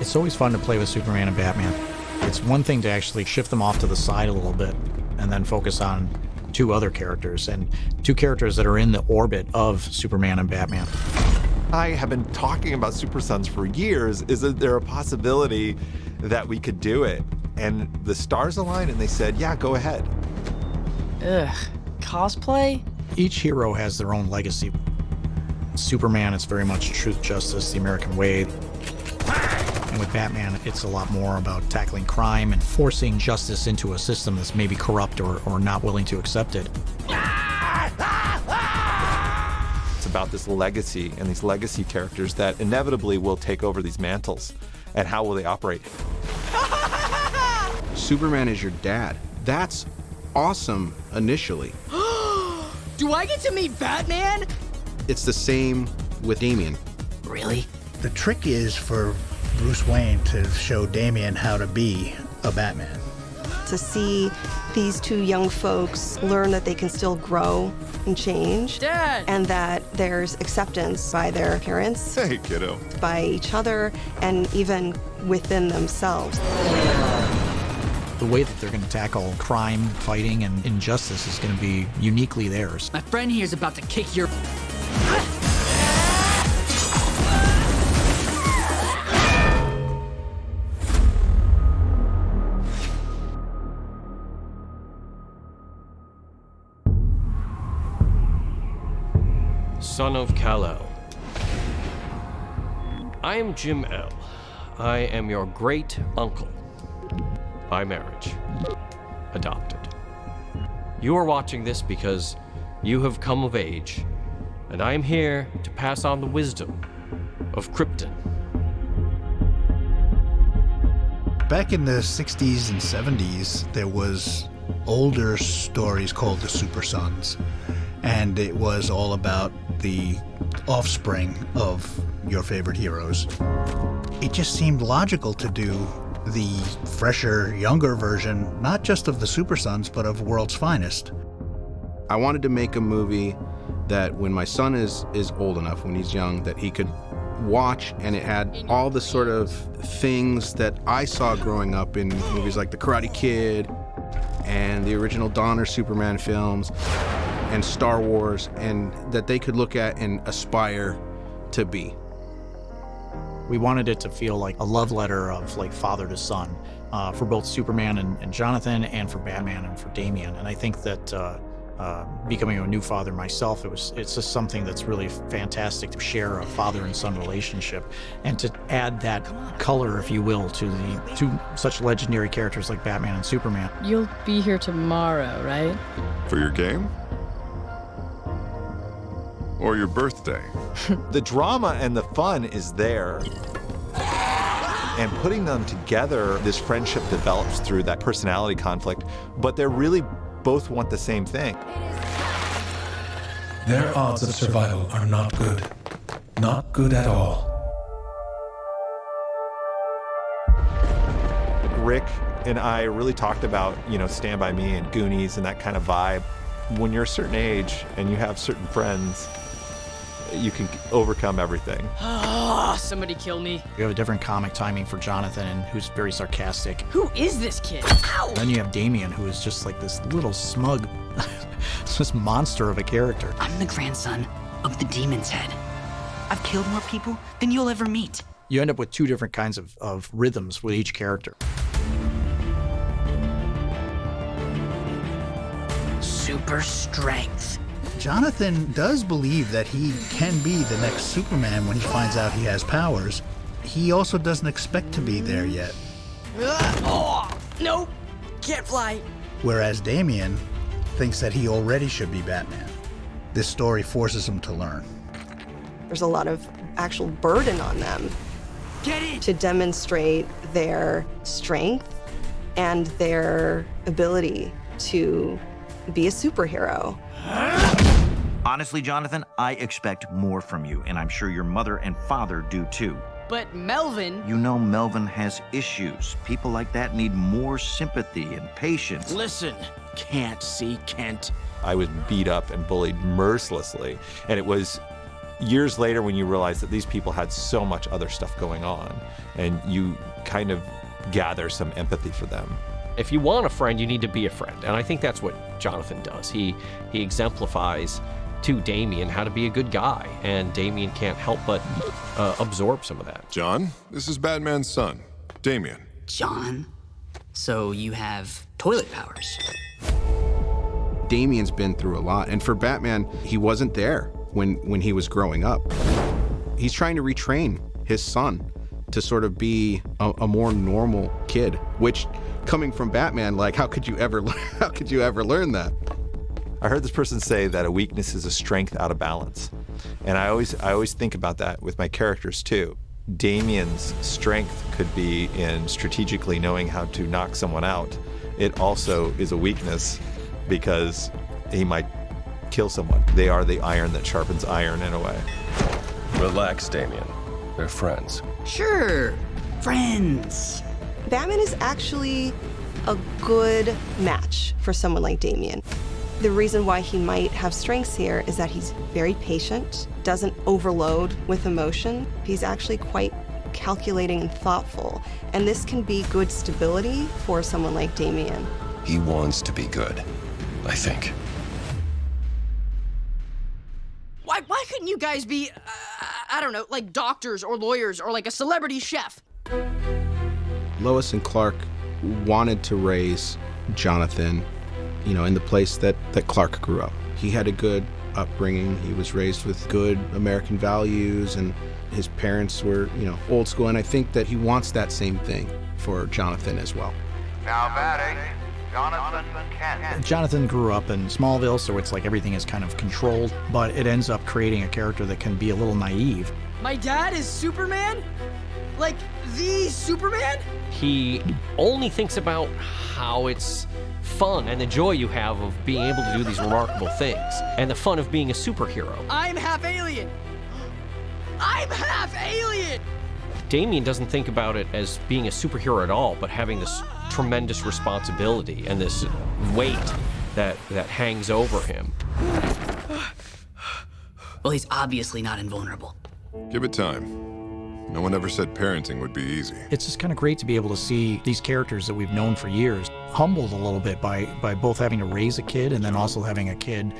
It's always fun to play with Superman and Batman. It's one thing to actually shift them off to the side a little bit and then focus on two other characters, and two characters that are in the orbit of Superman and Batman. I have been talking about Super Sons for years. Isn't there a possibility that we could do it? And the stars aligned and they said, yeah, go ahead. Ugh, cosplay? Each hero has their own legacy. Superman, it's very much truth, justice, the American way. And with Batman, it's a lot more about tackling crime and forcing justice into a system that's maybe corrupt or not willing to accept it. It's about this legacy and these legacy characters that inevitably will take over these mantles. And how will they operate? Superman is your dad. That's awesome initially. Do I get to meet Batman? It's the same with Damian. Really? The trick is for Bruce Wayne to show Damian how to be a Batman. To see these two young folks learn that they can still grow and change. Dad! And that there's acceptance by their parents, Hey, kiddo. by each other, and even within themselves. The way that they're going to tackle crime, fighting, and injustice is going to be uniquely theirs. My friend here is about to kick your... Son of Kal-El. I am Jim L. I am your great uncle. By marriage. Adopted. You are watching this because you have come of age, and I am here to pass on the wisdom of Krypton. Back in the 60s and 70s, there was older stories called the Super Sons, and it was all about the offspring of your favorite heroes. It just seemed logical to do the fresher, younger version, not just of the Super Sons, but of World's Finest. I wanted to make a movie that when my son is old enough, when he's young, that he could watch, and it had all the sort of things that I saw growing up in movies like The Karate Kid and the original Donner Superman films and Star Wars, and that they could look at and aspire to be. We wanted it to feel like a love letter of like father to son for both Superman and Jonathan, and for Batman and for Damian. And I think that becoming a new father myself, it's just something that's really fantastic to share a father and son relationship, and to add that color, if you will, to such legendary characters like Batman and Superman. You'll be here tomorrow, right? For your game? Or your birthday? The drama and the fun is there. And putting them together, this friendship develops through that personality conflict, but they're really both want the same thing. Their odds of survival are not good. Not good at all. Rick and I really talked about, Stand By Me and Goonies and that kind of vibe. When you're a certain age and you have certain friends, you can overcome everything. Somebody kill me. You have a different comic timing for Jonathan, who's very sarcastic. Who is this kid? Ow! Then you have Damian, who is just like this little smug, this monster of a character. I'm the grandson of the Demon's Head. I've killed more people than you'll ever meet. You end up with two different kinds of rhythms with each character. Super strength. Jonathan does believe that he can be the next Superman when he finds out he has powers. He also doesn't expect to be there yet. Nope, can't fly. Whereas Damian thinks that he already should be Batman. This story forces him to learn. There's a lot of actual burden on them to demonstrate their strength and their ability to be a superhero. Honestly, Jonathan, I expect more from you, and I'm sure your mother and father do too. But Melvin... You know Melvin has issues. People like that need more sympathy and patience. Listen, can't see Kent. I was beat up and bullied mercilessly, and it was years later when you realize that these people had so much other stuff going on, and you kind of gather some empathy for them. If you want a friend, you need to be a friend. And I think that's what Jonathan does. He exemplifies to Damian how to be a good guy, and Damian can't help but absorb some of that. John, this is Batman's son, Damian. John? So you have toilet powers? Damian's been through a lot, and for Batman, he wasn't there when he was growing up. He's trying to retrain his son to sort of be a more normal kid, which, coming from Batman, like, how could you ever learn that? I heard this person say that a weakness is a strength out of balance. And I always think about that with my characters too. Damian's strength could be in strategically knowing how to knock someone out. It also is a weakness because he might kill someone. They are the iron that sharpens iron in a way. Relax, Damian. They're friends. Sure, friends. Batman is actually a good match for someone like Damian. The reason why he might have strengths here is that he's very patient, doesn't overload with emotion. He's actually quite calculating and thoughtful, and this can be good stability for someone like Damian. He wants to be good, I think. Why couldn't you guys be, I don't know, like doctors or lawyers or like a celebrity chef? Lois and Clark wanted to raise Jonathan, you know, in the place that Clark grew up. He had a good upbringing. He was raised with good American values, and his parents were, you know, old school, and I think that he wants that same thing for Jonathan as well. Now batting, Jonathan Kent. Jonathan grew up in Smallville, so it's like everything is kind of controlled, but it ends up creating a character that can be a little naive. My dad is Superman? Like, the Superman? He only thinks about how it's fun and the joy you have of being able to do these remarkable things, and the fun of being a superhero. I'm half alien. I'm half alien! Damian doesn't think about it as being a superhero at all, but having this tremendous responsibility and this weight that hangs over him. Well, he's obviously not invulnerable. Give it time. No one ever said parenting would be easy. It's just kind of great to be able to see these characters that we've known for years humbled a little bit by both having to raise a kid and then also having a kid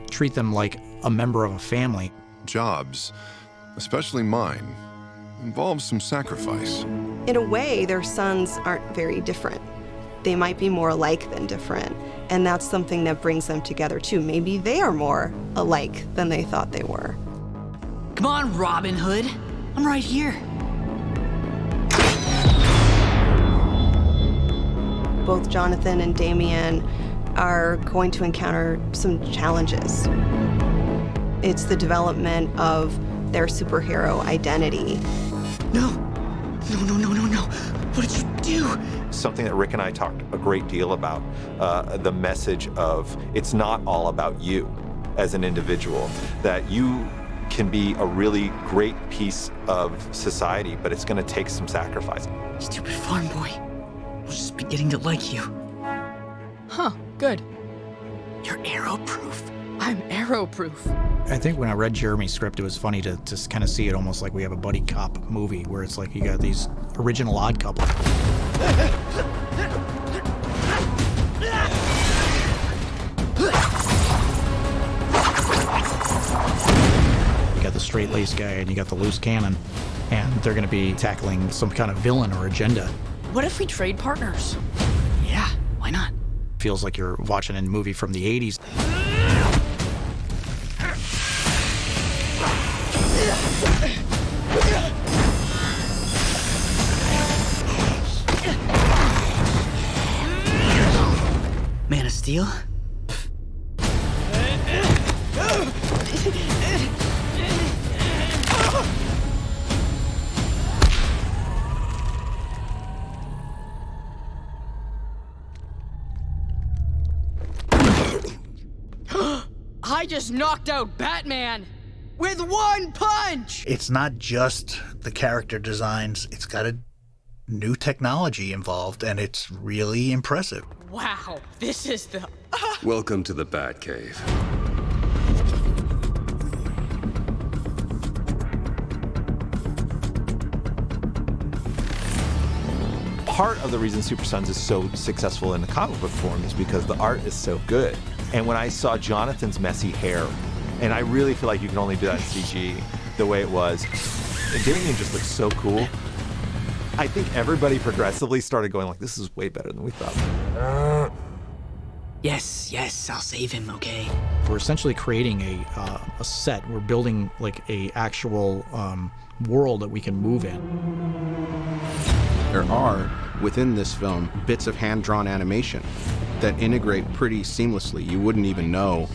treat them like a member of a family. Jobs, especially mine, involves some sacrifice. In a way, their sons aren't very different. They might be more alike than different, and that's something that brings them together too. Maybe they are more alike than they thought they were. Come on, Robin Hood. I'm right here. Both Jonathan and Damian are going to encounter some challenges. It's the development of their superhero identity. No. What did you do? Something that Rick and I talked a great deal about, the message of it's not all about you as an individual, that you can be a really great piece of society, but it's going to take some sacrifice. Stupid farm boy. We'll just be getting to like you. Huh, good. You're arrow-proof. I'm arrow-proof. I think when I read Jeremy's script, it was funny to kind of see it almost like we have a buddy cop movie where it's like you got these original Odd Couple. You got the straight-laced guy and you got the loose cannon, and they're going to be tackling some kind of villain or agenda. What if we trade partners? Yeah, why not? Feels like you're watching a movie from the 80s. Man of Steel? I just knocked out Batman with one punch! It's not just the character designs, it's got a new technology involved, and it's really impressive. Wow, this is the... Welcome to the Batcave. part of the reason Super Sons is so successful in the comic book form is because the art is so good. And when I saw Jonathan's messy hair, and I really feel like you can only do that in CG the way it was, and Damian just looks so cool. I think everybody progressively started going like, this is way better than we thought. Yes, I'll save him, okay? We're essentially creating a set. We're building like a actual world that we can move in. There are, within this film, bits of hand-drawn animation that integrate pretty seamlessly. You wouldn't even know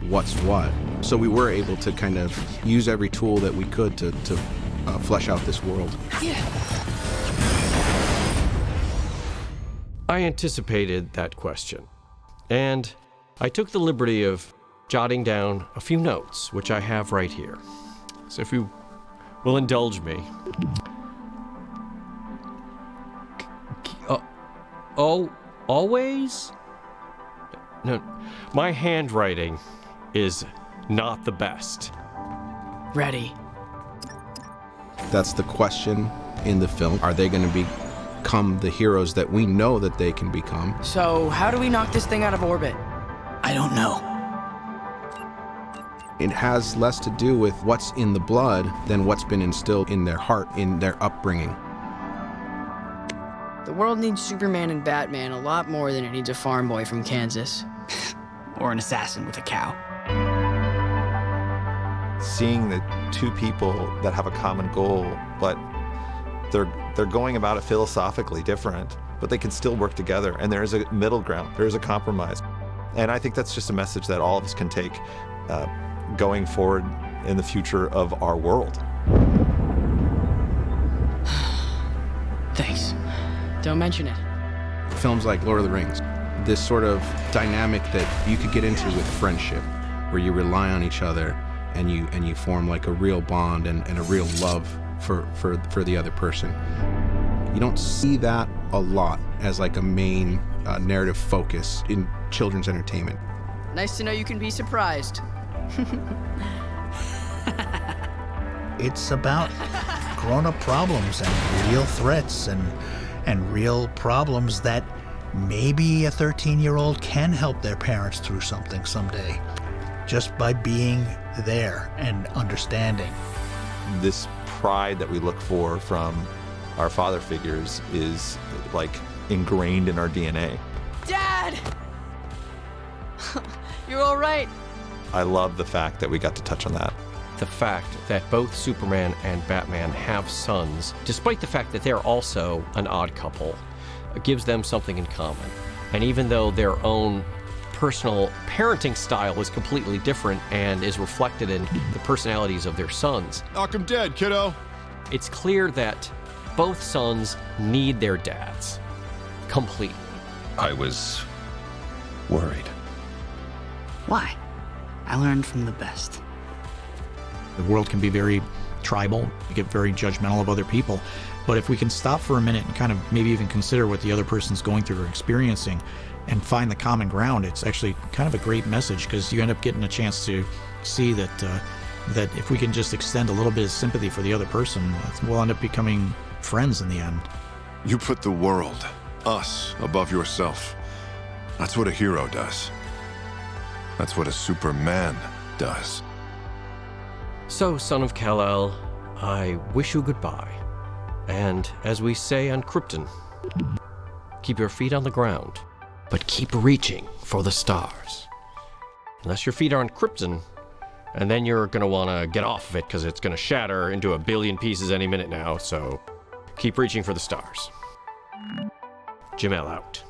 what's what. So we were able to kind of use every tool that we could to flesh out this world. I anticipated that question, and I took the liberty of jotting down a few notes, which I have right here. So if you will indulge me. Always? No, my handwriting is not the best. Ready. That's the question in the film. Are they going to become the heroes that we know that they can become? So, how do we knock this thing out of orbit? I don't know. It has less to do with what's in the blood than what's been instilled in their heart, in their upbringing. The world needs Superman and Batman a lot more than it needs a farm boy from Kansas. Or an assassin with a cow. Seeing the two people that have a common goal, but they're going about it philosophically different, but they can still work together, and there is a middle ground, there is a compromise. And I think that's just a message that all of us can take going forward in the future of our world. Thanks. Don't mention it. Films like Lord of the Rings, this sort of dynamic that you could get into with friendship, where you rely on each other and you form like a real bond and a real love for the other person. You don't see that a lot as like a main narrative focus in children's entertainment. Nice to know you can be surprised. It's about grown-up problems and real threats and real problems that maybe a 13-year-old can help their parents through something someday, just by being there and understanding. This pride that we look for from our father figures is like ingrained in our DNA. Dad! You're all right. I love the fact that we got to touch on that. The fact that both Superman and Batman have sons, despite the fact that they're also an odd couple, gives them something in common. And even though their own personal parenting style is completely different and is reflected in the personalities of their sons, Knock him dead, kiddo. it's clear that both sons need their dads completely. I was worried. Why? I learned from the best. The world can be very tribal, you get very judgmental of other people, but if we can stop for a minute and kind of maybe even consider what the other person's going through or experiencing and find the common ground, it's actually kind of a great message, because you end up getting a chance to see that that if we can just extend a little bit of sympathy for the other person, we'll end up becoming friends in the end. You put the world, us, above yourself. That's what a hero does. That's what a Superman does. So, son of Kal-El, I wish you goodbye. And as we say on Krypton, keep your feet on the ground, but keep reaching for the stars. Unless your feet are on Krypton, and then you're gonna wanna get off of it because it's gonna shatter into a billion pieces any minute now, so keep reaching for the stars. Jim L. out.